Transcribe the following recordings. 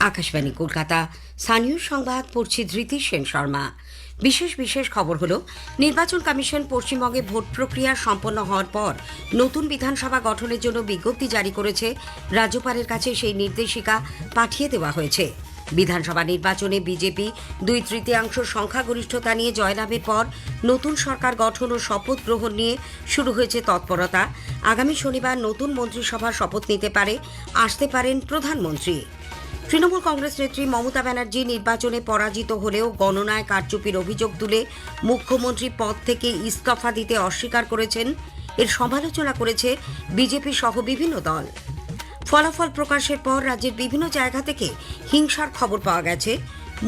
আকাশবাণী কলকাতা। স্থানীয় সংবাদ পড়ছি ধৃতি সেন শর্মা। বিশেষ খবর হলো, নির্বাচন কমিশন পশ্চিমবঙ্গে ভোট প্রক্রিয়া সম্পন্ন হওয়ার পর নতুন বিধানসভা গঠনের জন্য বিজ্ঞপ্তি জারি করেছে। রাজ্যপালের কাছে সেই নির্দেশিকা পাঠিয়ে দেওয়া হয়েছে। বিধানসভা নির্বাচনে বিজেপি 2/3 সংখ্যাগরিষ্ঠতা নিয়ে জয়লাভের পর নতুন সরকার গঠন ও শপথ গ্রহণ নিয়ে শুরু হয়েছে তৎপরতা। আগামী শনিবার নতুন মন্ত্রিসভার শপথ নিতে আসতে পারেন প্রধানমন্ত্রী। তৃণমূল কংগ্রেস নেত্রী মমতা ব্যানার্জি নির্বাচনে পরাজিত হলেও গণনায় কারচুপির অভিযোগ তুলে মুখ্যমন্ত্রী পদ থেকে ইস্তফা দিতে অস্বীকার করেছেন। এর সমালোচনা করেছে বিজেপি সহ বিভিন্ন দল। ফলাফল প্রকাশের পর রাজ্যের বিভিন্ন জায়গা থেকে হিংসার খবর পাওয়া গেছে।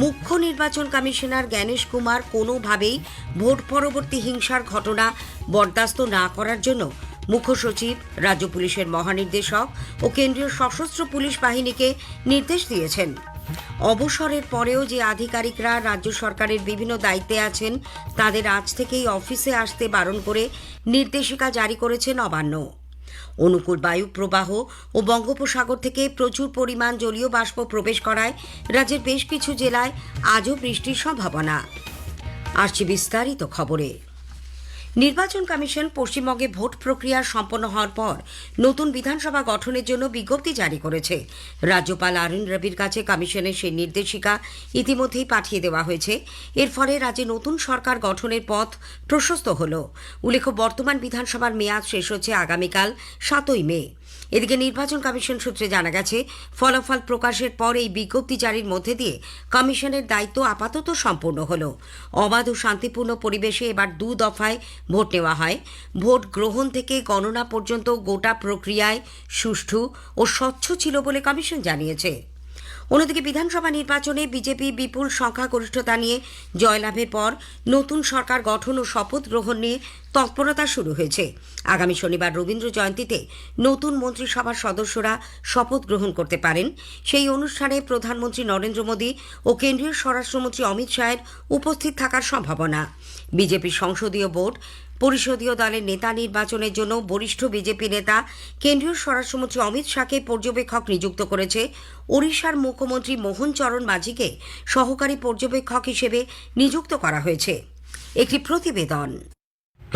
মুখ্য নির্বাচন কমিশনার জ্ঞানেশ কুমার কোনোভাবেই ভোট পরবর্তী হিংসার ঘটনা বরদাস্ত না করার জন্য মুখ্য সচিব, রাজ্য পুলিশের মহানির্দেশক ও কেন্দ্রীয় সশস্ত্র পুলিশ বাহিনীকে নির্দেশ দিয়েছেন। অবসরের পরেও যে আধিকারিকরা রাজ্য সরকারের বিভিন্ন দায়িত্বে আছেন তাদের আজ থেকেই অফিসে আসতে বারণ করে নির্দেশিকা জারি করেছে নবান্ন। অনুকূল বায়ু প্রবাহ ও বঙ্গোপসাগর থেকে প্রচুর পরিমাণ জলীয় বাষ্প প্রবেশ করায় রাজ্যের বেশ কিছু জেলায় আজও বৃষ্টির সম্ভাবনা। আসছে বিস্তারিত খবরে। নির্বাচন কমিশন পশ্চিমবঙ্গে ভোট প্রক্রিয়া সম্পন্ন হওয়ার পর নতুন বিধানসভা গঠনের জন্য বিজ্ঞপ্তি জারি করেছে। রাজ্যপাল আরএন রবির কাছে কমিশনের সেই নির্দেশিকা ইতিমধ্যেই পাঠিয়ে দেওয়া হয়েছে। এর ফলে রাজ্যে নতুন সরকার গঠনের পথ প্রশস্ত হল। উল্লেখ্য, বর্তমান বিধানসভার মেয়াদ শেষ হচ্ছে আগামীকাল 7ই মে। এদিকে নির্বাচন কমিশন সূত্রে জানা গেছে, ফলাফল প্রকাশের পর এই বিজ্ঞপ্তি জারির মধ্যে দিয়ে কমিশনের দায়িত্ব আপাতত সম্পূর্ণ হল। অবাধ ও শান্তিপূর্ণ পরিবেশে এবার 2 দফায় ভোট নেওয়া হয়। ভোট গ্রহণ থেকে গণনা পর্যন্ত গোটা প্রক্রিয়ায় সুষ্ঠু ও স্বচ্ছ ছিল বলে কমিশন জানিয়েছে। অন্যদিকে বিধানসভা নির্বাচনে বিজেপি বিপুল সংখ্যাগরিষ্ঠতা নিয়ে জয়লাভের পর নতুন সরকার গঠন ও শপথ গ্রহণ নিয়ে তৎপরতা শুরু হয়েছে। আগামী শনিবার রবীন্দ্র জয়ন্তীতে নতুন মন্ত্রিসভার সদস্যরা শপথ গ্রহণ করতে পারেন। সেই অনুষ্ঠানে প্রধানমন্ত্রী নরেন্দ্র মোদী ও কেন্দ্রীয় স্বরাষ্ট্রমন্ত্রী অমিত শাহের উপস্থিত থাকার সম্ভাবনা। বিজেপির সংসদীয় বোর্ড পরিষদীয় দলের নেতা নির্বাচনের জন্য বরিষ্ঠ বিজেপি নেতা কেন্দ্রীয় স্বরাষ্ট্রমন্ত্রী অমিত শাহকে পর্যবেক্ষক নিযুক্ত করেছে। ওড়িশার মুখ্যমন্ত্রী মোহন চরণ মাঝিকে সহকারী পর্যবেক্ষক হিসেবে নিযুক্ত করা হয়েছে। একটি প্রতিবেদন।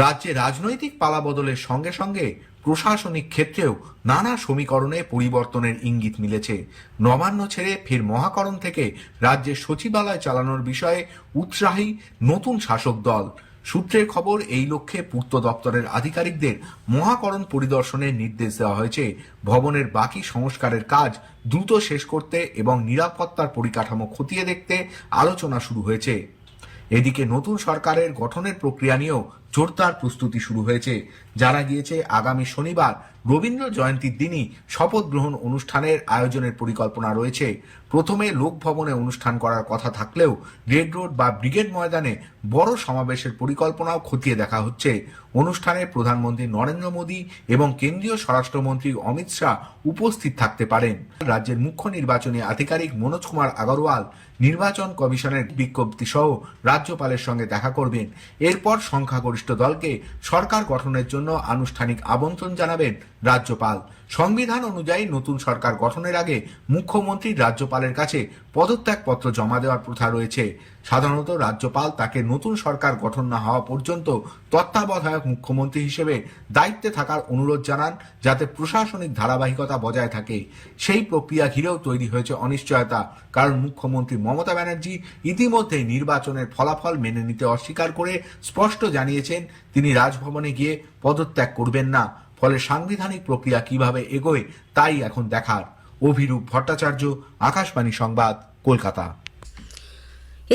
রাজ্যে রাজনৈতিক পালাবদলের সঙ্গে সঙ্গে প্রশাসনিক ক্ষেত্রেও নানা সমীকরণে পরিবর্তনের ইঙ্গিত মিলেছে। নবান্ন ছেড়ে ফের মহাকরণ থেকে রাজ্যের সচিবালয় চালানোর বিষয়ে উৎসাহী নতুন শাসক দল। সূত্রের খবর, এই লক্ষ্যে পূর্ত দপ্তরের আধিকারিকদের মহাকরণ পরিদর্শনের নির্দেশ দেওয়া হয়েছে। ভবনের বাকি সংস্কারের কাজ দ্রুত শেষ করতে এবং নিরাপত্তার পরিকাঠামো খতিয়ে দেখতে আলোচনা শুরু হয়েছে। এদিকে নতুন সরকারের গঠনের প্রক্রিয়া নিয়েও জোরদার প্রস্তুতি শুরু হয়েছে। জানা গিয়েছে, আগামী শনিবার রবীন্দ্র জয়ন্তীর দিনই শপথ গ্রহণ অনুষ্ঠানের আয়োজনের পরিকল্পনা রয়েছে। প্রথমে লোকভবনে অনুষ্ঠান করার কথা থাকলেও রেড রোড বা ব্রিগেড ময়দানে বড় সমাবেশের পরিকল্পনাও খতিয়ে দেখা হচ্ছে। অনুষ্ঠানে প্রধানমন্ত্রী নরেন্দ্র মোদী এবং কেন্দ্রীয় স্বরাষ্ট্রমন্ত্রী অমিত শাহ উপস্থিত থাকতে পারেন। রাজ্যের মুখ্য নির্বাচনী আধিকারিক মনোজ কুমার আগরওয়াল নির্বাচন কমিশনের বিজ্ঞপ্তি সহ রাজ্যপালের সঙ্গে দেখা করবেন। এরপর সংখ্যাগরিষ্ঠ দলকে সরকার গঠনের জন্য আনুষ্ঠানিক আমন্ত্রণ জানাবেন রাজ্যপাল। সংবিধান অনুযায়ী নতুন সরকার গঠনের আগে মুখ্যমন্ত্রী রাজ্যপালের কাছে পদত্যাগপত্র জমা দেওয়ার প্রথা রয়েছে। সাধারণত রাজ্যপাল তাকে নতুন সরকার গঠন না হওয়া পর্যন্ত তত্ত্বাবধায়ক মুখ্যমন্ত্রী হিসেবে দায়িত্বে থাকার অনুরোধ জানান, যাতে প্রশাসনিক ধারাবাহিকতা বজায় থাকে। সেই প্রক্রিয়া ঘিরেও তৈরি হয়েছে অনিশ্চয়তা, কারণ মুখ্যমন্ত্রী মমতা ব্যানার্জি ইতিমধ্যেই নির্বাচনের ফলাফল মেনে নিতে অস্বীকার করে স্পষ্ট জানিয়েছেন তিনি রাজভবনে গিয়ে পদত্যাগ করবেন না। ফলে সাংবিধানিক প্রক্রিয়া কিভাবে এগোয় তাই এখন দেখার। অভিরূপ ভট্টাচার্য, আকাশবাণী সংবাদ, কলকাতা।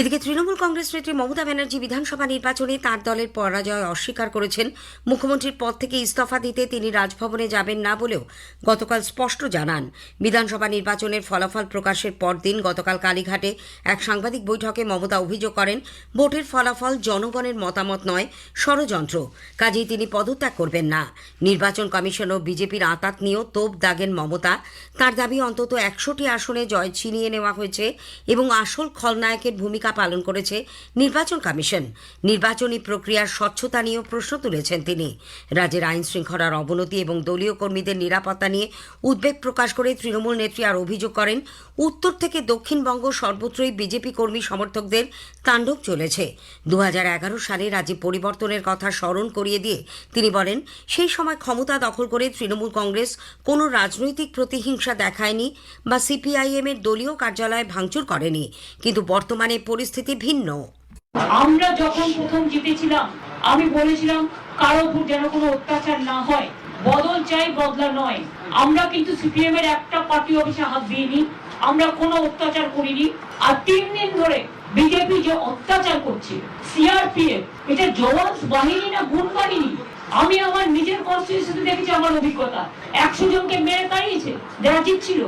এদিকে তৃণমূল কংগ্রেস নেত্রী মমতা ব্যানার্জি বিধানসভা নির্বাচনে তাঁর দলের পরাজয় অস্বীকার করেছেন। মুখ্যমন্ত্রীর পদ থেকে ইস্তফা দিতে তিনি রাজভবনে যাবেন না বলেও গতকাল স্পষ্ট জানান। বিধানসভা নির্বাচনের ফলাফল প্রকাশের পরদিন গতকাল কালীঘাটে এক সাংবাদিক বৈঠকে মমতা অভিযোগ করেন, ভোটের ফলাফল জনগণের মতামত নয়, ষড়যন্ত্র। কাজেই তিনি পদত্যাগ করবেন না। নির্বাচন কমিশন ও বিজেপির আঁতাত নিয়েও তোপ দাগেন মমতা। তাঁর দাবি, অন্তত 100টি আসনে জয় ছিনিয়ে নেওয়া হয়েছে এবং আসল খলনায়কের ভূমিকা ভূমিকা পালন করেছে নির্বাচন কমিশন। নির্বাচনী প্রক্রিয়ার স্বচ্ছতা নিয়েও প্রশ্ন তুলেছেন তিনি। রাজ্যের আইন শৃঙ্খলার অবনতি এবং দলীয় কর্মীদের নিরাপত্তা নিয়ে উদ্বেগ প্রকাশ করে তৃণমূল নেত্রী আর অভিযোগ করেন, উত্তর থেকে দক্ষিণবঙ্গ সর্বত্রই বিজেপি কর্মী সমর্থকদের তাণ্ডব চলেছে। 2011 সালে রাজ্যে পরিবর্তনের কথা স্মরণ করিয়ে দিয়ে তিনি বলেন, সেই সময় ক্ষমতা দখল করে তৃণমূল কংগ্রেস কোনো রাজনৈতিক প্রতিহিংসা দেখায়নি বা সিপিআইএম এর দলীয় কার্যালয় ভাঙচুর করেনি, কিন্তু বর্তমানে পরিস্থিতি ভিন্ন। আমরা যখন প্রথম জিতেছিলাম আমি বলেছিলাম কারো উপর যেন কোনো অত্যাচার না হয়, বদল চাই, বদলা নয়। আমরা কিন্তু সিপিএম এর একটা পার্টি অফিসে হাত দিইনি, আমরা কোনো অত্যাচার করিনি। আর 3 দিন ধরে বিজেপি যে অত্যাচার করছে, সিআরপিএফ, এটা জওয়ান বাহিনী না গুণ বাহিনী। আমি আমার নিজের কনস্টিটিউশনে দেখেছি, আমার অভিজ্ঞতা 100 জনকে মেরে তাড়িয়েছে যারা জিতছিল।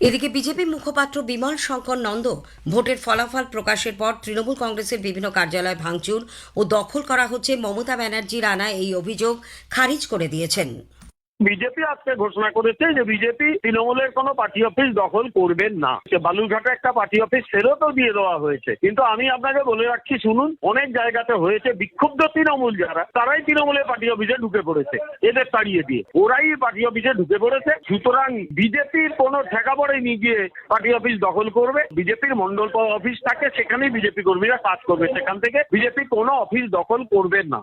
এদিকে বিজেপি মুখপাত্র বিমল শঙ্কর নন্দ ভোটের ফলাফল প্রকাশের পর তৃণমূল কংগ্রেসের বিভিন্ন কার্যালয় ভাঙচুর ও দখল করা হচ্ছে মমতা ব্যানার্জির আনা এই অভিযোগ খারিজ করে দিয়েছেন। বিজেপি আজকে ঘোষণা করেছে যে বিজেপি তৃণমূলের কোনো পার্টি অফিস দখল করবেন না। বালুরঘাটে একটা পার্টি অফিস ফেরতও দিয়ে দেওয়া হয়েছে। কিন্তু আমি আপনাকে বলে রাখছি, শুনুন, অনেক জায়গাতে হয়েছে বিক্ষুব্ধ তৃণমূল যারা, তারাই তৃণমূলের পার্টি অফিসে ঢুকে পড়েছে, এদের তাড়িয়ে দিয়ে ওরাই পার্টি অফিসে ঢুকে পড়েছে। সুতরাং বিজেপির কোনো ঠেকা পড়েনি গিয়ে পার্টি অফিস দখল করবে। বিজেপির মন্ডল অফিস থাকে, সেখানেই বিজেপি কর্মীরা কাজ করবে, সেখান থেকে বিজেপি কোনো অফিস দখল করবেন না।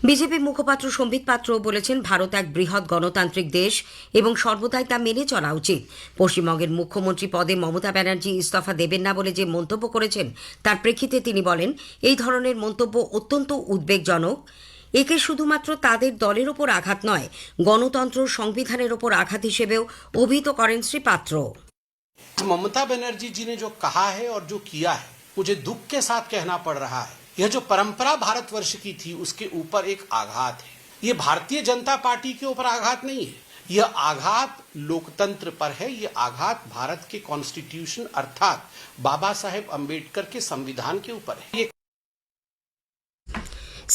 বিজেপি মুখপাত্র সম্বিত পাত্র বলেছেন, ভারত এক বৃহৎ গণতান্ত্রিক দেশ এবং সর্বদাই তা মেনে চলা উচিত। পশ্চিমবঙ্গের মুখ্যমন্ত্রী পদে মমতা ব্যানার্জি ইস্তফা দেবেন না বলে যে মন্তব্য করেছেন, তার প্রেক্ষিতে তিনি বলেন, এই ধরনের মন্তব্য অত্যন্ত উদ্বেগজনক। একে শুধুমাত্র তাদের দলের ওপর আঘাত নয়, গণতন্ত্র সংবিধানের ওপর আঘাত হিসেবেও অভিহিত করেন শ্রী পাত্র। ममता बनर्जी जी ने जो कहा है और जो किया है, मुझे दुख के साथ कहना पड़ रहा है, यह जो परंपरा भारतवर्ष की थी उसके ऊपर एक आघात है। ये भारतीय जनता पार्टी के ऊपर आघात नहीं है, यह आघात लोकतंत्र पर है, यह आघात भारत के कॉन्स्टिट्यूशन अर्थात बाबा साहेब अम्बेडकर के संविधान के ऊपर है।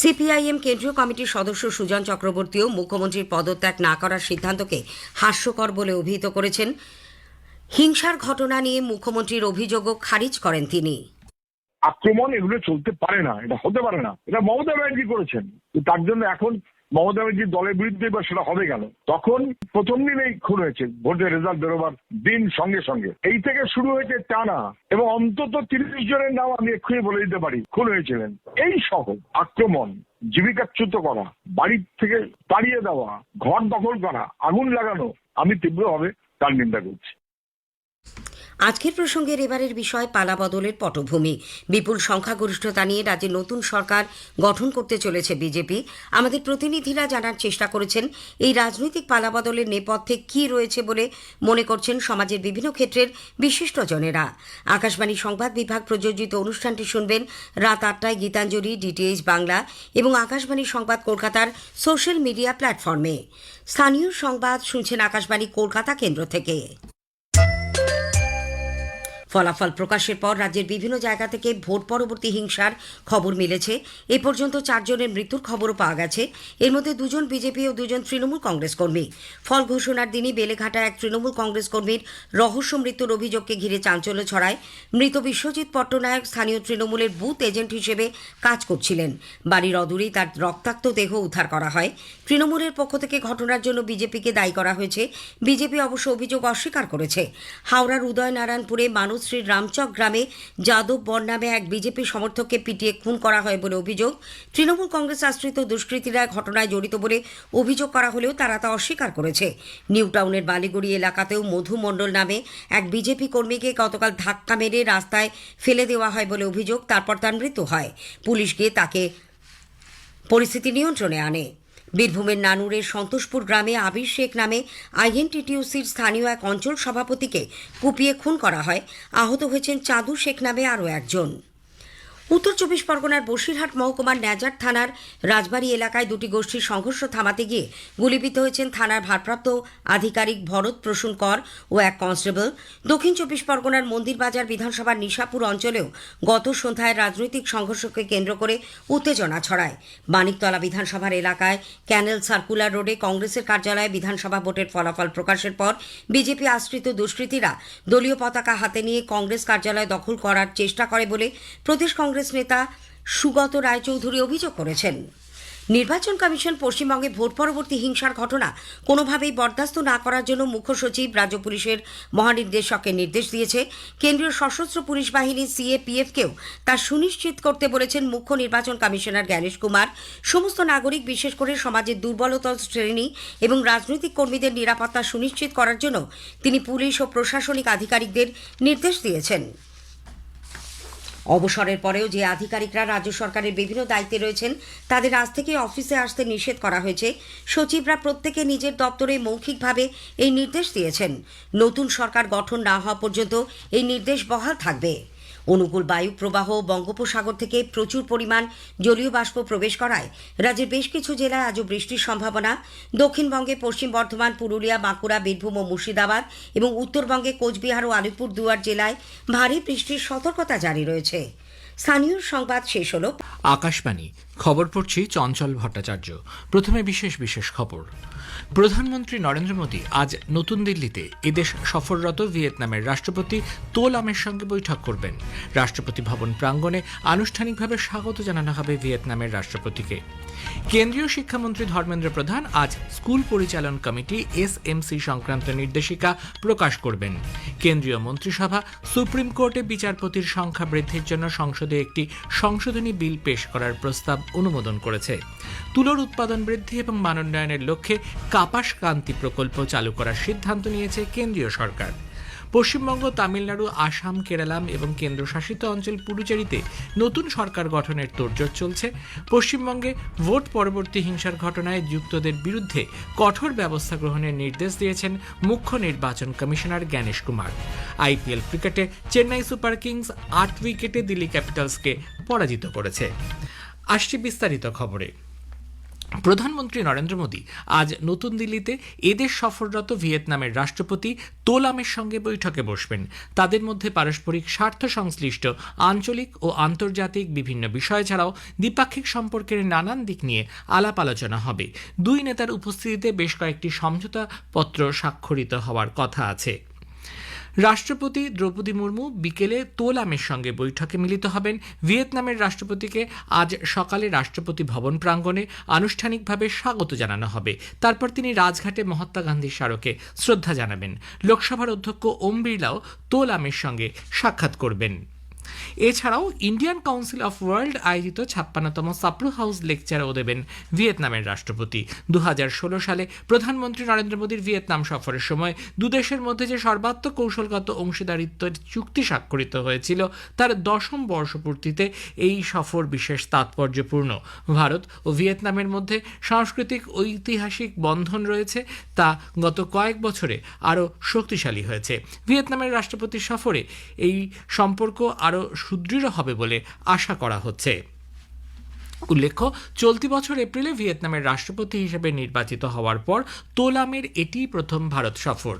সিপিআইএম কেন্দ্রীয় কমিটির সদস্য সুজন চক্রবর্তীও মুখ্যমন্ত্রীর পদত্যাগ না করার সিদ্ধান্তকে হাস্যকর বলে অভিহিত করেছেন। হিংসার ঘটনা নিয়ে মুখ্যমন্ত্রীর অভিযোগও খারিজ করেন তিনি। আক্রমণ এগুলো চলতে পারে না, এটা হতে পারে না, এটা মমতা ব্যানার্জি করেছেন। তার জন্য এখন মমতা ব্যানার্জির দলের বিরুদ্ধে বা সেটা হবে গেল। তখন প্রথম দিনেই খুন হয়েছে, ভোটের রেজাল্ট বেরোবার দিন সঙ্গে সঙ্গে। এই থেকে শুরু হয়েছে টানা, এবং অন্তত 30 জনের নাম আমি এক্ষুনি বলে দিতে পারি খুন হয়েছিলেন। এই সহ আক্রমণ, জীবিকাচ্যুত করা, বাড়ি থেকে তাড়িয়ে দেওয়া, ঘর দখল করা, আগুন লাগানো, আমি তীব্রভাবে তার নিন্দা করছি। আজকের প্রসঙ্গের এবারের বিষয় পালাবদলের পটভূমি। বিপুল সংখ্যাগরিষ্ঠতা নিয়ে রাজ্যে নতুন সরকার গঠন করতে চলেছে বিজেপি। আমাদের প্রতিনিধিরা জানার চেষ্টা করেছেন এই রাজনৈতিক পালাবদলের নেপথ্যে কী রয়েছে বলে মনে করছেন সমাজের বিভিন্ন ক্ষেত্রের বিশিষ্টজনেরা। আকাশবাণী সংবাদ বিভাগ প্রযোজিত অনুষ্ঠানটি শুনবেন রাত 8টায় গীতাঞ্জলি, ডিটিএইচ বাংলা এবং আকাশবাণী সংবাদ কলকাতার সোশ্যাল মিডিয়া প্ল্যাটফর্মে। স্থানীয় সংবাদ শুনছেন আকাশবাণী কলকাতা কেন্দ্র থেকে। ফলাফল প্রকাশের পর রাজ্যের বিভিন্ন জায়গা থেকে ভোট পরবর্তী হিংসার খবর মিলেছে। এ পর্যন্ত 4 জনের মৃত্যুর খবরও পাওয়া গেছে। এর মধ্যে 2 জন বিজেপি ও 2 জন তৃণমূল কংগ্রেস কর্মী। ফল ঘোষণার দিনই বেলেঘাটা এক তৃণমূল কংগ্রেস কর্মীর রহস্য মৃত্যুর অভিযোগকে ঘিরে চাঞ্চল্য ছড়ায়। মৃত বিশ্বজিৎ পট্টনায়ক স্থানীয় তৃণমূলের বুথ এজেন্ট হিসেবে কাজ করছিলেন। বাড়ির অদূরেই তার রক্তাক্ত দেহ উদ্ধার করা হয়। তৃণমূলের পক্ষ থেকে ঘটনার জন্য বিজেপিকে দায়ী করা হয়েছে। বিজেপি অবশ্য অভিযোগ অস্বীকার করেছে। হাওড়ার উদয়নারায়ণপুরে মানুশ্রীর রামচক গ্রামে যাদব বর নামে এক বিজেপি সমর্থককে পিটিয়ে খুন করা হয় বলে অভিযোগ। তৃণমূল কংগ্রেস আশ্রিত দুষ্কৃতীরা ঘটনায় জড়িত বলে অভিযোগ করা হলেও তারা তা অস্বীকার করেছে। নিউ টাউনের বালিগুড়ি এলাকাতেও মধু মণ্ডল নামে এক বিজেপি কর্মীকে গতকাল ধাক্কা মেরে রাস্তায় ফেলে দেওয়া হয় বলে অভিযোগ। তারপর তার মৃত্যু হয়। পুলিশ গিয়ে তাকে পরিস্থিতি নিয়ন্ত্রণে আনে। বীরভূমের নানুরের সন্তোষপুর গ্রামে আবির শেখ নামে আইএনটিটিউসির স্থানীয় এক অঞ্চল সভাপতিকে কুপিয়ে খুন করা হয়। আহত হয়েছেন চাঁদু শেখ নামে আরও একজন। উত্তর চব্বিশ পরগনার বসিরহাট মহকুমার ন্যাজার থানার রাজবাড়ী এলাকায় দুটি গোষ্ঠীর সংঘর্ষ থামাতে গিয়ে গুলিবিদ্ধ হয়েছেন থানার ভারপ্রাপ্ত আধিকারিক ভরত প্রসূন কর ও এক কনস্টেবল। দক্ষিণ চব্বিশ পরগনার মন্দিরবাজার বিধানসভার নিশাপুর অঞ্চলেও গত সন্ধ্যায় রাজনৈতিক সংঘর্ষকে কেন্দ্র করে উত্তেজনা ছড়ায়। মানিকতলা বিধানসভার এলাকায় ক্যানেল সার্কুলার রোডে কংগ্রেসের কার্যালয়ে বিধানসভা ভোটের ফলাফল প্রকাশের পর বিজেপি আশ্রিত দুষ্কৃতীরা দলীয় পতাকা হাতে নিয়ে কংগ্রেস কার্যালয় দখল করার চেষ্টা করে বলে প্রদেশ কংগ্রেস নেতা সুগত রায়চৌধুরী অভিযোগ করেছেন। নির্বাচন কমিশন পশ্চিমবঙ্গে ভোট পরবর্তী হিংসার ঘটনা কোনোভাবেই বরদাস্ত না করার জন্য মুখ্য সচিব রাজ্য পুলিশের মহানির্দেশককে নির্দেশ দিয়েছে। কেন্দ্রীয় সশস্ত্র পুলিশ বাহিনী সিএপিএফকেও তা সুনিশ্চিত করতে বলেছেন মুখ্য নির্বাচন কমিশনার জ্ঞানেশ কুমার। সমস্ত নাগরিক, বিশেষ করে সমাজের দুর্বলতর শ্রেণী এবং রাজনৈতিক কর্মীদের নিরাপত্তা সুনিশ্চিত করার জন্য তিনি পুলিশ ও প্রশাসনিক আধিকারিকদের নির্দেশ দিয়েছেন। অবসরের পরেও যে আধিকারিকরা রাজ্য সরকারের বিভিন্ন দায়িত্বে রয়েছেন তাদের আজ থেকে অফিসে আসতে নিষেধ করা হয়েছে। সচিবরা প্রত্যেকে নিজের দপ্তরে মৌখিকভাবে এই নির্দেশ দিয়েছেন। নতুন সরকার গঠন না হওয়া পর্যন্ত এই নির্দেশ বহাল থাকবে। অনুকূল বায়ু প্রবাহ বঙ্গোপসাগর থেকে প্রচুর পরিমাণ জলীয় বাষ্প প্রবেশ করায় রাজ্যের বেশ কিছু জেলায় আজও বৃষ্টির সম্ভাবনা। দক্ষিণবঙ্গে পশ্চিম বর্ধমান, পুরুলিয়া, বাঁকুড়া, বীরভূম ও মুর্শিদাবাদ এবং উত্তরবঙ্গে কোচবিহার ও আলিপুরদুয়ার জেলায় ভারী বৃষ্টির সতর্কতা জারি রয়েছে। স্থানীয় সংবাদ শেষ হল। আকাশবাণী খবর পড়ছি চঞ্চল ভট্টাচার্য। প্রথমে বিশেষ খবর। প্রধানমন্ত্রী নরেন্দ্র মোদী আজ নতুন দিল্লিতে এদেশ সফররত ভিয়েতনামের রাষ্ট্রপতি তো লামের সঙ্গে বৈঠক করবেন। রাষ্ট্রপতি ভবন প্রাঙ্গণে আনুষ্ঠানিকভাবে স্বাগত জানানো হবে ভিয়েতনামের রাষ্ট্রপতিকে। কেন্দ্রীয় শিক্ষামন্ত্রী ধর্মেন্দ্র প্রধান আজ স্কুল পরিচালন কমিটি এসএমসি সংক্রান্ত নির্দেশিকা প্রকাশ করবেন। কেন্দ্রীয় মন্ত্রিসভা সুপ্রিম কোর্টে বিচারপতির সংখ্যা বৃদ্ধির জন্য সংসদে একটি সংশোধনী বিল পেশ করার প্রস্তাব অনুমোদন করেছে। তুলোর উৎপাদন বৃদ্ধি এবং মানোন্নয়নের লক্ষ্যে কাপাস কান্তি প্রকল্প চালু করার সিদ্ধান্ত নিয়েছে কেন্দ্রীয় সরকার। পশ্চিমবঙ্গ, তামিলনাড়ু, আসাম, কেরালাম এবং কেন্দ্রশাসিত অঞ্চল পুডুচেরিতে নতুন সরকার গঠনের তোড়জোড় চলছে। পশ্চিমবঙ্গে ভোট পরবর্তী হিংসার ঘটনায় যুক্তদের বিরুদ্ধে কঠোর ব্যবস্থা গ্রহণের নির্দেশ দিয়েছেন মুখ্য নির্বাচন কমিশনার জ্ঞানেশ কুমার। আইপিএল ক্রিকেটে চেন্নাই সুপার কিংস 8 উইকেটে দিল্লি ক্যাপিটালসকে পরাজিত করেছে। আসছে বিস্তারিত খবরে। প্রধানমন্ত্রী নরেন্দ্র মোদী আজ নতুন দিল্লিতে এদেশ সফররত ভিয়েতনামের রাষ্ট্রপতি তো লামের সঙ্গে বৈঠকে বসবেন। তাদের মধ্যে পারস্পরিক স্বার্থ সংশ্লিষ্ট আঞ্চলিক ও আন্তর্জাতিক বিভিন্ন বিষয় ছাড়াও দ্বিপাক্ষিক সম্পর্কের নানান দিক নিয়ে আলাপ আলোচনা হবে। দুই নেতার উপস্থিতিতে বেশ কয়েকটি সমঝোতা পত্র স্বাক্ষরিত হওয়ার কথা আছে। রাষ্ট্রপতি দ্রৌপদী মুর্মু বিকেলে তো লামের সঙ্গে বৈঠকে মিলিত হবেন। ভিয়েতনামের রাষ্ট্রপতিকে আজ সকালে রাষ্ট্রপতি ভবন প্রাঙ্গণে আনুষ্ঠানিকভাবে স্বাগত জানানো হবে। তারপর তিনি রাজঘাটে মহাত্মা গান্ধীর স্মারকে শ্রদ্ধা জানাবেন। লোকসভার অধ্যক্ষ ওম বিড়লাও তো লামের সঙ্গে সাক্ষাৎ করবেন। এছাড়াও ইন্ডিয়ান কাউন্সিল অফ ওয়ার্ল্ড আয়োজিত 56তম সাপ্রু হাউস লেকচারও দেবেন ভিয়েতনামের রাষ্ট্রপতি। 2016 সালে প্রধানমন্ত্রী নরেন্দ্র মোদীর ভিয়েতনাম সফরের সময় দুদেশের মধ্যে যে সর্বাত্মক কৌশলগত অংশীদারিত্বের চুক্তি স্বাক্ষরিত হয়েছিল তার 10ম বর্ষপূর্তিতে এই সফর বিশেষ তাৎপর্যপূর্ণ। ভারত ও ভিয়েতনামের মধ্যে সাংস্কৃতিক ঐতিহাসিক বন্ধন রয়েছে, তা গত কয়েক বছরে আরও শক্তিশালী হয়েছে। ভিয়েতনামের রাষ্ট্রপতির সফরে এই সম্পর্ক আরও সুদৃঢ় হবে বলে আশা করা হচ্ছে। উল্লেখ্য, চলতি বছর এপ্রিলে ভিয়েতনামের রাষ্ট্রপতি হিসেবে নির্বাচিত হওয়ার পর তো লামের এটিই প্রথম ভারত সফর।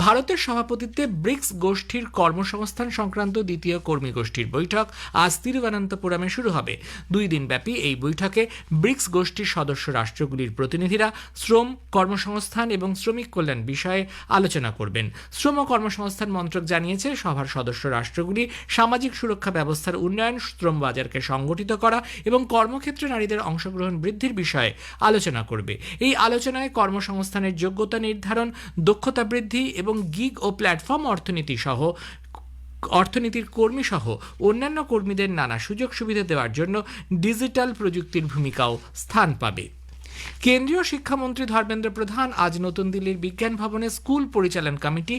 ভারতের সভাপতিত্বে ব্রিক্স গোষ্ঠীর কর্মসংস্থান সংক্রান্ত দ্বিতীয় কর্মী গোষ্ঠীর বৈঠক আজ তিরুবনন্তপুরমে শুরু হবে। 2 দিনব্যাপী এই বৈঠকে ব্রিক্স গোষ্ঠীর সদস্য রাষ্ট্রগুলির প্রতিনিধিরা শ্রম, কর্মসংস্থান এবং শ্রমিক কল্যাণ বিষয়ে আলোচনা করবেন। শ্রম ও কর্মসংস্থান মন্ত্রক জানিয়েছে, সভার সদস্য রাষ্ট্রগুলি সামাজিক সুরক্ষা ব্যবস্থার উন্নয়ন, শ্রম বাজারকে সংগঠিত করা এবং কর্মক্ষেত্রে নারীদের অংশগ্রহণ বৃদ্ধির বিষয়ে আলোচনা করবে। এই আলোচনায় কর্মসংস্থানের যোগ্যতা নির্ধারণ, দক্ষতা বৃদ্ধি এবং গিগ ও প্ল্যাটফর্ম অর্থনীতির কর্মী সহ অন্যান্য কর্মীদের নানা সুযোগ সুবিধা দেওয়ার জন্য ডিজিটাল প্রযুক্তির ভূমিকাও স্থান পাবে। কেন্দ্রীয় শিক্ষামন্ত্রী ধর্মেন্দ্র প্রধান আজ নতুন দিল্লির বিজ্ঞান ভবনে স্কুল পরিচালন কমিটি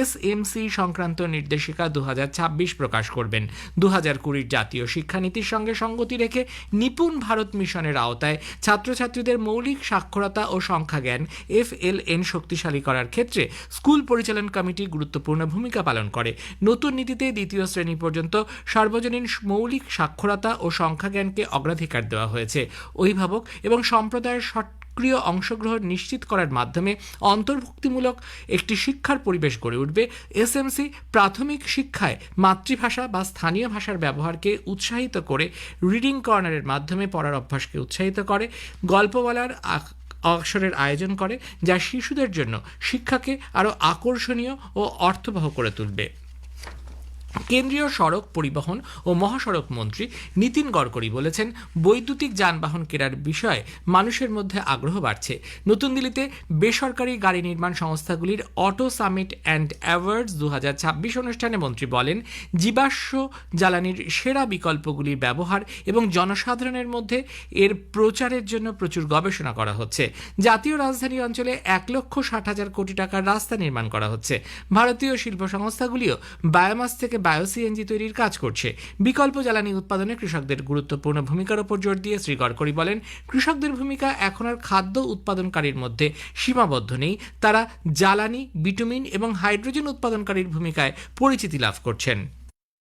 SMC সংক্রান্ত নির্দেশিকা 2026 প্রকাশ করবেন। 2020 জাতীয় শিক্ষানীতির সঙ্গে সঙ্গতি রেখে নিপুণ ভারত মিশনের আওতায় ছাত্রছাত্রীদের মৌলিক সাক্ষরতা ও সংখ্যা জ্ঞান FLN শক্তিশালী করার ক্ষেত্রে স্কুল পরিচালন কমিটি গুরুত্বপূর্ণ ভূমিকা পালন করে। নতুন নীতিতে দ্বিতীয় শ্রেণী পর্যন্ত সর্বজনীন মৌলিক সাক্ষরতা ও সংখ্যা জ্ঞানকে অগ্রাধিকার দেওয়া হয়েছে। অভিভাবক এবং সম্প্রদায়ের সক্রিয় অংশগ্রহণ নিশ্চিত করার মাধ্যমে অন্তর্ভুক্তিমূলক একটি শিক্ষার পরিবেশ গড়ে উঠবে। SMC প্রাথমিক শিক্ষায় মাতৃভাষা বা স্থানীয় ভাষার ব্যবহারকে উৎসাহিত করে রিডিং কর্নারের মাধ্যমে পড়ার অভ্যাসকে উৎসাহিত করে, গল্প বলার অবসরের আয়োজন করে, যা শিশুদের জন্য শিক্ষাকে আরও আকর্ষণীয় ও অর্থবহ করে তুলবে। কেন্দ্রীয় সড়ক পরিবহন ও মহাসড়ক মন্ত্রী নীতিন গডকরি বলেছেন, বৈদ্যুতিক যানবাহন কেনার বিষয়ে মানুষের মধ্যে আগ্রহ বাড়ছে। নতুন দিল্লিতে বেসরকারি গাড়ি নির্মাণ সংস্থাগুলির অটো সামিট অ্যান্ড অ্যাওয়ার্ডস 2026 অনুষ্ঠানে মন্ত্রী বলেন, জীবাশ্ম জ্বালানির সেরা বিকল্পগুলির ব্যবহার এবং জনসাধারণের মধ্যে এর প্রচারের জন্য প্রচুর গবেষণা করা হচ্ছে। জাতীয় রাজধানী অঞ্চলে 1,60,000 কোটি টাকার রাস্তা নির্মাণ করা হচ্ছে। ভারতীয় শিল্প সংস্থাগুলিও বায়োমাস থেকে বায়ো-CNG তৈরির কাজ করছে। বিকল্প জ্বালানি উৎপাদনে কৃষকদের গুরুত্বপূর্ণ ভূমিকার উপর জোর দিয়ে শ্রী গডকরি বলেন, কৃষকদের ভূমিকা এখন আর খাদ্য উৎপাদনকারীর মধ্যে সীমাবদ্ধ নেই, তারা জ্বালানি, বিটুমিন এবং হাইড্রোজেন উৎপাদনকারীর ভূমিকায় পরিচিতি লাভ করছেন।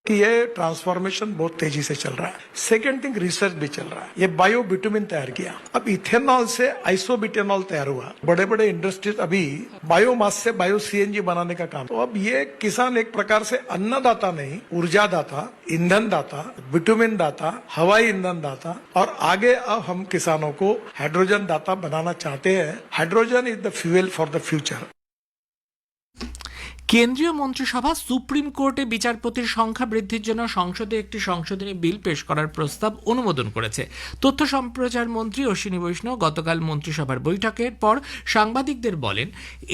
कि ये ट्रांसफॉर्मेशन बहुत तेजी से चल रहा है। सेकेंड थिंग, रिसर्च भी चल रहा है। ये बायो बिटुमिन तैयार किया, अब इथेनॉल से आइसोबिटेनॉल तैयार हुआ। बड़े बड़े इंडस्ट्रीज अभी बायोमास से बायो-CNG बनाने का काम। तो अब ये किसान एक प्रकार से अन्नदाता नहीं, ऊर्जा दाता, ईंधन दाता, बिटुमिन दाता, हवाई ईंधन दाता, और आगे अब हम किसानों को हाइड्रोजन दाता बनाना चाहते हैं। Hydrogen is the fuel for the future. কেন্দ্রীয় মন্ত্রিসভা সুপ্রিম কোর্টে বিচারপতির সংখ্যা বৃদ্ধির জন্য সংসদে একটি সংশোধনী বিল পেশ করার প্রস্তাব অনুমোদন করেছে। তথ্য সম্প্রচার মন্ত্রী অশ্বিনী বৈষ্ণব গতকাল মন্ত্রিসভার বৈঠকের পর সাংবাদিকদের বলেন,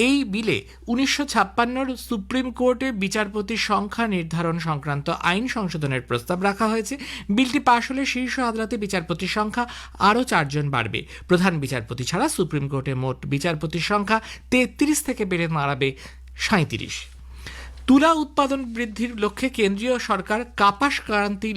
এই বিলে 1956 সুপ্রিম কোর্টে বিচারপতির সংখ্যা নির্ধারণ সংক্রান্ত আইন সংশোধনের প্রস্তাব রাখা হয়েছে। বিলটি পাশ হলে শীর্ষ আদালতে বিচারপতির সংখ্যা আরও 4 জন বাড়বে। প্রধান বিচারপতি ছাড়া সুপ্রিম কোর্টে মোট বিচারপতির সংখ্যা 33 থেকে বেড়ে দাঁড়াবে 37। তুলা উৎপাদন বৃদ্ধির লক্ষ্যে কেন্দ্রীয় সরকার কাপাস ক্রান্তি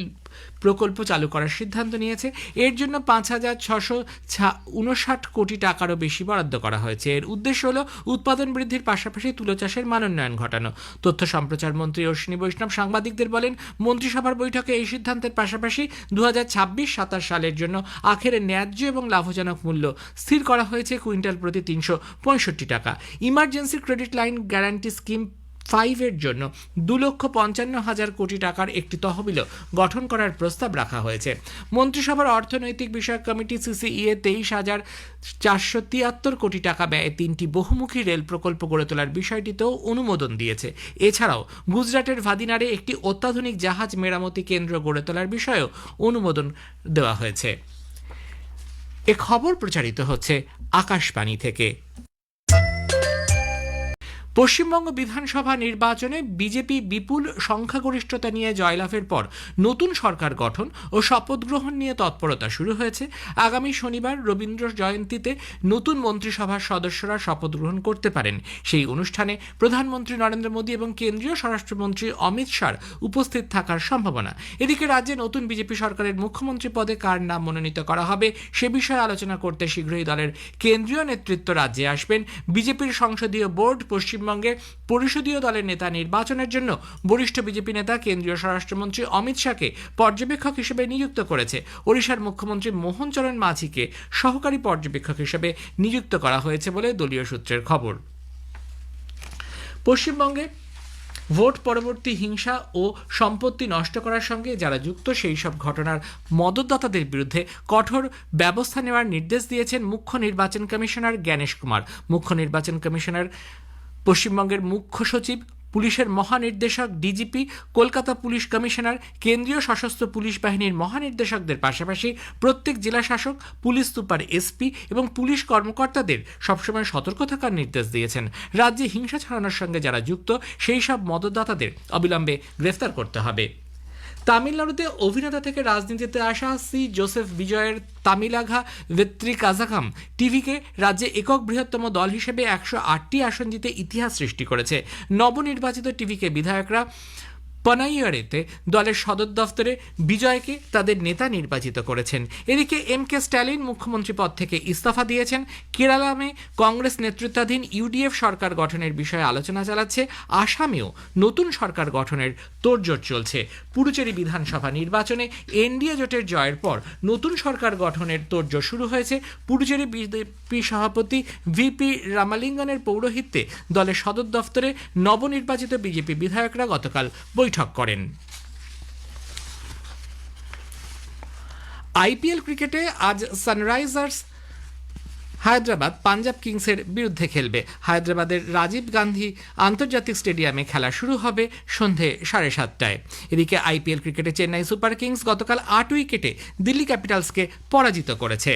প্রকল্প চালু করার সিদ্ধান্ত নিয়েছে। এর জন্য 5,659 কোটি টাকারও বেশি বরাদ্দ করা হয়েছে। এর উদ্দেশ্য হল উৎপাদন বৃদ্ধির পাশাপাশি তুলো চাষের মানোন্নয়ন ঘটানো। তথ্য সম্প্রচার মন্ত্রী অশ্বিনী বৈষ্ণব সাংবাদিকদের বলেন, মন্ত্রিসভার বৈঠকে এই সিদ্ধান্তের পাশাপাশি 2026-27 সালের জন্য আখের ন্যায্য এবং লাভজনক মূল্য স্থির করা হয়েছে কুইন্টাল প্রতি 365 টাকা। Emergency credit line guarantee scheme 5 এর জন্য 2,55,000 কোটি টাকার একটি তহবিলও গঠন করার প্রস্তাব রাখা হয়েছে। মন্ত্রিসভার অর্থনৈতিক বিষয়ক কমিটি CCEA 23,473 কোটি টাকা ব্যয়ে 3টি বহুমুখী রেল প্রকল্প গড়ে তোলার বিষয়টিতেও অনুমোদন দিয়েছে। এছাড়াও গুজরাটের ভাদিনারে একটি অত্যাধুনিক জাহাজ মেরামতি কেন্দ্র গড়ে তোলার বিষয়েও অনুমোদন দেওয়া হয়েছে। এ খবর প্রচারিত হচ্ছে আকাশবাণী থেকে। পশ্চিমবঙ্গ বিধানসভা নির্বাচনে বিজেপি বিপুল সংখ্যাগরিষ্ঠতা নিয়ে জয়লাভের পর নতুন সরকার গঠন ও শপথ গ্রহণ নিয়ে তৎপরতা শুরু হয়েছে। আগামী শনিবার রবীন্দ্র জয়ন্তীতে নতুন মন্ত্রিসভার সদস্যরা শপথ গ্রহণ করতে পারেন। সেই অনুষ্ঠানে প্রধানমন্ত্রী নরেন্দ্র মোদী এবং কেন্দ্রীয় স্বরাষ্ট্রমন্ত্রী অমিত শাহর উপস্থিত থাকার সম্ভাবনা। এদিকে রাজ্যে নতুন বিজেপি সরকারের মুখ্যমন্ত্রী পদে কার নাম মনোনীত করা হবে সে বিষয়ে আলোচনা করতে শীঘ্রই দলের কেন্দ্রীয় নেতৃত্ব রাজ্যে আসবেন। বিজেপির সংসদীয় বোর্ড পশ্চিমবঙ্গে পরিষদীয় দলের নেতা নির্বাচনের জন্য বরিষ্ঠ বিজেপি নেতা কেন্দ্রীয় স্বরাষ্ট্রমন্ত্রী অমিত শাহকে পর্যবেক্ষক হিসেবে নিযুক্ত করেছে। ওড়িশার মুখ্যমন্ত্রী মোহন চরণ মাঝিকে সহকারী পর্যবেক্ষক হিসেবে নিযুক্ত করা হয়েছে বলে দলীয় সূত্রের খবর। পশ্চিমবঙ্গে ভোট পরবর্তী হিংসা ও সম্পত্তি নষ্ট করার সঙ্গে যারা যুক্ত সেই সব ঘটনার মদতদাতাদের বিরুদ্ধে কঠোর ব্যবস্থা নেওয়ার নির্দেশ দিয়েছেন মুখ্য নির্বাচন কমিশনার জ্ঞানেশ কুমার। মুখ্য নির্বাচন কমিশনার পশ্চিমবঙ্গের মুখ্য সচিব, পুলিশের মহানির্দেশক, ডিজিপি, কলকাতা পুলিশ কমিশনার, কেন্দ্রীয় সশস্ত্র পুলিশ বাহিনীর মহানির্দেশকদের পাশাপাশি প্রত্যেক জেলা শাসক, পুলিশ সুপার, SP এবং পুলিশ কর্মকর্তাদের সবসময় সতর্ক থাকার নির্দেশ দিয়েছেন। রাজ্যে হিংসা ছড়ানোর সঙ্গে যারা যুক্ত সেই সব মদতদাতাদের অবিলম্বে গ্রেফতার করতে হবে। তামিলনাড়ুতে অভিনেতা থেকে রাজনীতিতে আসা সি জোসেফ বিজয়ের তামিলাঘা ভেত্রি কাজাকাম টিভিকে রাজ্যে একক বৃহত্তম দল হিসেবে 108টি আসন জিতে ইতিহাস সৃষ্টি করেছে। নবনির্বাচিত টিভিকে বিধায়করা পনাইয়ারেতে দলের সদর দফতরে বিজয়কে তাদের নেতা নির্বাচিত করেছেন। এদিকে এম কে স্ট্যালিন মুখ্যমন্ত্রী পদ থেকে ইস্তফা দিয়েছেন। কেরালামে কংগ্রেস নেতৃত্বাধীন ইউডিএফ সরকার গঠনের বিষয়ে আলোচনা চালাচ্ছে। আসামেও নতুন সরকার গঠনের তোড়জোড় চলছে। পুডুচেরি বিধানসভা নির্বাচনে এনডিএ জোটের জয়ের পর নতুন সরকার গঠনের তোড়জোড় শুরু হয়েছে। পুডুচেরি বিজেপি সভাপতি ভিপি রামালিঙ্গনের পৌরোহিত্যে দলের সদর দফতরে নবনির্বাচিত বিজেপি বিধায়করা গতকাল বৈঠক করেন। আইপিএল ক্রিকেটে আজ সানরাইজার্স হায়দ্রাবাদ পাঞ্জাব কিংসের বিরুদ্ধে খেলবে। হায়দ্রাবাদের রাজীব গান্ধী আন্তর্জাতিক স্টেডিয়ামে খেলা শুরু হবে সন্ধে 7:30টায়। এদিকে আইপিএল ক্রিকেটে চেন্নাই সুপার কিংস গতকাল 8 উইকেটে দিল্লি ক্যাপিটালসকে পরাজিত করেছে।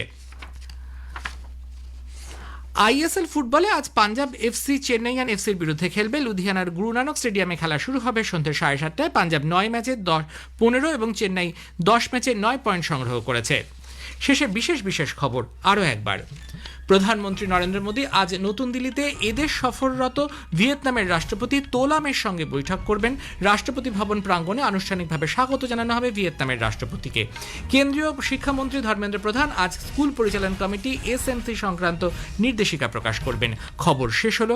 আইএসএল ফুটবলে আজ পাঞ্জাব এফসি চেন্নাইয়ান এফসির বিরুদ্ধে খেলবে। লুধিয়ানার গুরু নানক স্টেডিয়ামে খেলা শুরু হবে সন্ধ্যে 7:30টায়। পাঞ্জাব 9 ম্যাচে 15 এবং চেন্নাই 10 ম্যাচে 9 পয়েন্ট সংগ্রহ করেছে। শেষে বিশেষ খবর আরও একবার। প্রধানমন্ত্রী নরেন্দ্র মোদী আজ নতুন দিল্লিতে এদেশ সফররত ভিয়েতনামের রাষ্ট্রপতি তোলামের সঙ্গে বৈঠক করবেন। রাষ্ট্রপতি ভবন প্রাঙ্গণে আনুষ্ঠানিকভাবে স্বাগত জানানো হবে ভিয়েতনামের রাষ্ট্রপতিকে। কেন্দ্রীয় শিক্ষামন্ত্রী ধর্মেন্দ্র প্রধান আজ স্কুল পরিচালন কমিটি এসএমসি সংক্রান্ত নির্দেশিকা প্রকাশ করবেন। খবর শেষ হলো।